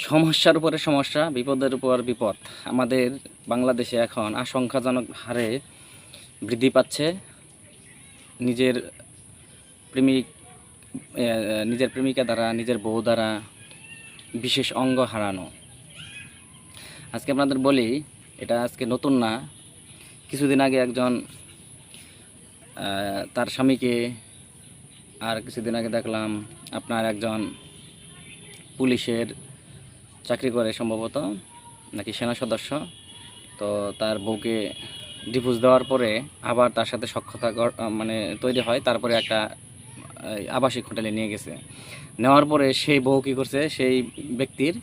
সমস্যার উপরে সমস্যা, বিপদের উপর বিপদ। আমাদের বাংলাদেশে এখন আশঙ্কাজনক হারে বৃদ্ধি পাচ্ছে নিজের প্রেমিক নিজের প্রেমিকা দ্বারা, নিজের বউ দ্বারা বিশেষ অঙ্গ হারানো। আজকে আপনাদের বলি, এটা আজকে নতুন না। কিছুদিন আগে একজন তার স্বামীকে, আর কিছুদিন আগে দেখলাম আপনার একজন পুলিশের চাকরি করে সম্ভবত, নাকি সেনা সদস্য, তো তার বউকে ডিভোর্স দেওয়ার পরে আবার তার সাথে সখ্যতা মানে তৈরি হয়। তারপরে একটা আবাসিক হোটেলে নিয়ে গেছে। নেওয়ার পরে সেই বউ কী করছে, সেই ব্যক্তির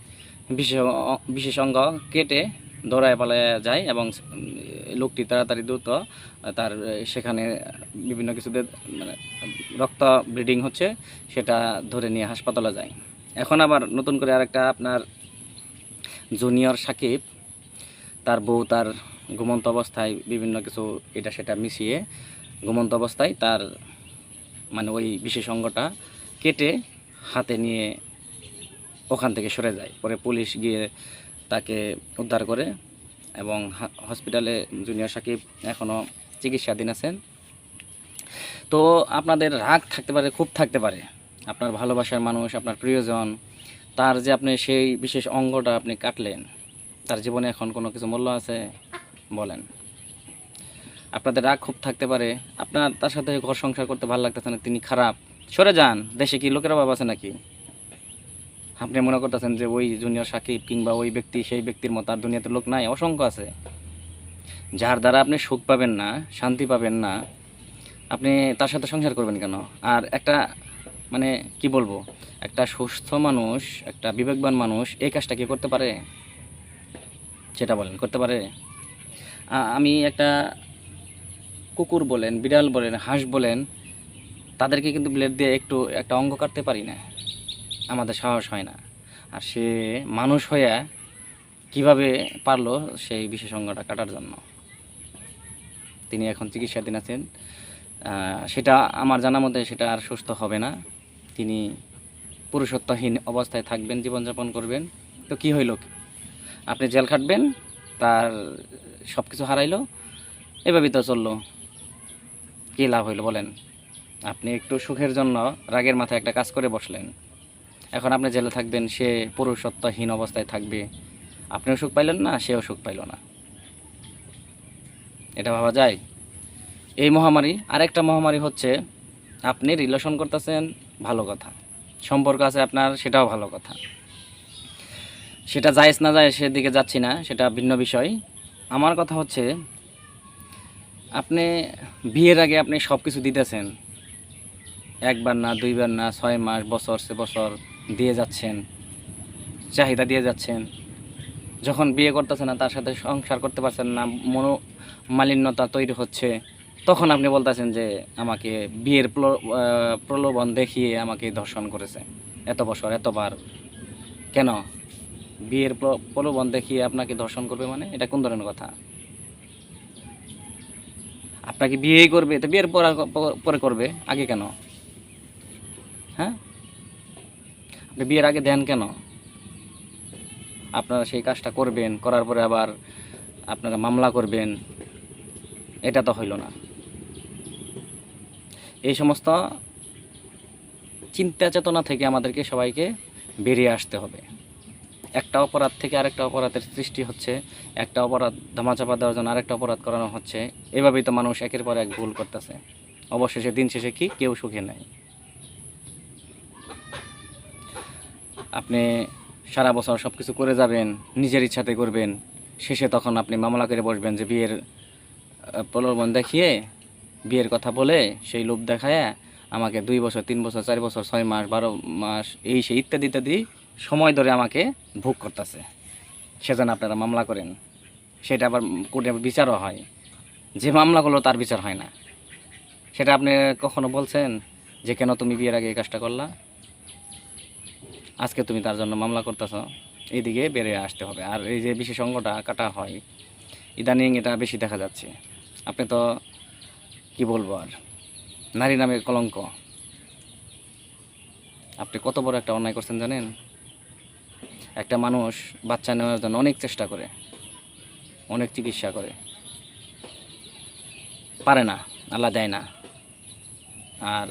বিশেষ অঙ্গ কেটে দৌড়ায় পালায় যায় এবং লোকটি তাড়াতাড়ি দ্রুত তার সেখানে বিভিন্ন কিছুতে মানে রক্ত ব্লিডিং হচ্ছে, সেটা ধরে নিয়ে হাসপাতালে যায়। এখন আবার নতুন করে আরেকটা আপনার জুনিয়র সাকিব, তার বউ তার ঘুমন্ত অবস্থায় বিভিন্ন কিছু এটা সেটা মিশিয়ে ঘুমন্ত অবস্থায় তার মানে ওই বিশেষ অঙ্গটা কেটে হাতে নিয়ে ওখান থেকে সরে যায়। পরে পুলিশ গিয়ে তাকে উদ্ধার করে এবং হসপিটালে জুনিয়র সাকিব এখনও চিকিৎসাধীন আছেন। তো আপনাদের রাগ থাকতে পারে, খুব থাকতে পারে, আপনার ভালোবাসার মানুষ, আপনার প্রিয়জন, তার যে আপনি সেই বিশেষ অঙ্গটা আপনি কাটলেন, তার জীবনে এখন কোনো কিছু মূল্য আছে বলেন? আপনাদের রাগ খুব থাকতে পারে, আপনার তার সাথে ঘর সংসার করতে ভালো লাগতেছে না, তিনি খারাপ, সরে যান। দেশে কি লোকের অভাব আছে নাকি? আপনি মনে করতেছেন যে ওই জুনিয়র সাকিব কিংবা ওই ব্যক্তি সেই ব্যক্তির মতো আর দুনিয়াতে লোক নাই? অসংখ্য আছে, যার দ্বারা আপনি সুখ পাবেন না, শান্তি পাবেন না, আপনি তার সাথে সংসার করবেন কেন? আর একটা মানে কি বলবো, একটা সুস্থ মানুষ, একটা বিবেকবান মানুষ এই কাজটা কি করতে পারে? সেটা বলেন, করতে পারে? আমি একটা কুকুর বলেন, বিড়াল বলেন, হাঁস বলেন, তাদেরকে কিন্তু ব্লেড দিয়ে একটু একটা অঙ্গ কাটতে পারি না, আমাদের সাহস হয় না। আর সে মানুষ হয়ে কিভাবে পারলো সেই বিশেষ অঙ্গটা কাটার জন্য? তিনি এখন চিকিৎসাধীন আছেন। সেটা আমার জানা মতে সেটা আর সুস্থ হবে না। তিনি পুরুষত্বহীন অবস্থায় থাকবেন, জীবনযাপন করবেন। তো কি হইল? আপনি জেল খাটবেন, তার সব কিছু হারাইলো, এভাবেই তো চললো। কী লাভ হইলো বলেন? আপনি একটু সুখের জন্য রাগের মাথায় একটা কাজ করে বসলেন, এখন আপনি জেলে থাকবেন, সে পুরুষত্বহীন অবস্থায় থাকবে, আপনিও সুখ পাইলেন না, সেও সুখ পাইল না। এটা ভাবা যায়? এই মহামারী, আরেকটা মহামারী হচ্ছে আপনি রিলেশন করতেছেন, ভালো কথা, সম্পর্ক আছে আপনার, সেটাও ভালো কথা, সেটা জায়েজ না যায় সেদিকে যাচ্ছি না, সেটা ভিন্ন বিষয়। আমার কথা হচ্ছে আপনি বিয়ের আগে আপনি সব কিছু দিতেছেন, একবার না, দুইবার না, 6 মাস, বছর সে বছর দিয়ে যাচ্ছেন, চাহিদা দিয়ে যাচ্ছেন। যখন বিয়ে করতেছেন না, তার সাথে সংসার করতে পারছেন না, মনোমালিন্যতা তৈরি হচ্ছে, তখন আপনি বলতেছেন যে আমাকে বিয়ের প্রলোভন দেখিয়ে আমাকে ধর্ষণ করেছে এত বছর এতবার। কেন বিয়ের প্রলোভন দেখিয়ে আপনাকে ধর্ষণ করবে? মানে এটা কোন ধরনের কথা? আপনাকে বিয়েই করবে, তো বিয়ের পরে করবে, আগে কেন? হ্যাঁ, আপনি বিয়ের আগে দেন কেন? আপনারা সেই কাজটা করবেন, করার পরে আবার আপনারা মামলা করবেন, এটা তো হইল না। এই সমস্ত চিন্তা চেতনা থেকে আমাদেরকে সবাইকে বেরিয়ে আসতে হবে। একটা অপরাধ থেকে আরেকটা অপরাধের সৃষ্টি হচ্ছে, একটা অপরাধ ধামাচাপা দেওয়ার জন্য আরেকটা অপরাধ করানো হচ্ছে। এভাবেই তো মানুষ একের পর এক ভুল করতেছে, অবশেষে দিন শেষে কি কেউ সুখে নেই। আপনি সারা বছর সব কিছু করে যাবেন, নিজের ইচ্ছাতে করবেন, শেষে তখন আপনি মামলা করে বসবেন যে বিয়ের প্রলোভন দেখিয়ে, বিয়ের কথা বলে, সেই লোভ দেখায় আমাকে 2 বছর, 3 বছর, 4 বছর, 6 মাস, 12 মাস, এই সেই ইত্যাদি ইত্যাদি সময় ধরে আমাকে ভোগ করতেছে, সেজন্য আপনারা মামলা করেন। সেটা আবার কোর্টে বিচারও হয়, যে মামলা করলো তার বিচার হয় না। সেটা আপনি কখনো বলছেন যে কেন তুমি বিয়ের আগে এই কাজটা করলা? আজকে তুমি তার জন্য মামলা করতেছ, এইদিকে বেরিয়ে আসতে হবে। আর এই যে বিশেষ অঙ্গটা কাটা হয়, ইদানিং এটা বেশি দেখা যাচ্ছে। আপনি তো কি বলবো আর, নারী নামের কলঙ্ক। আপনি কত বড় একটা অন্যায় করছেন জানেন? একটা মানুষ বাচ্চা নেওয়ার জন্য অনেক চেষ্টা করে, অনেক চিকিৎসা করে, পারে না, আল্লাহ দেয় না। আর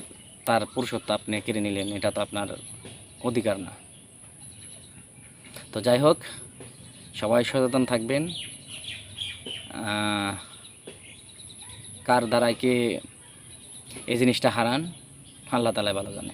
তার পুরুষত্ব আপনি কেড়ে নিলেন, এটা তো আপনার অধিকার না। তো যাই হোক, সবাই সচেতন থাকবেন। কার দ্বারায় কে এই জিনিসটা হারান, আল্লাহ তাআলাই ভালো জানে।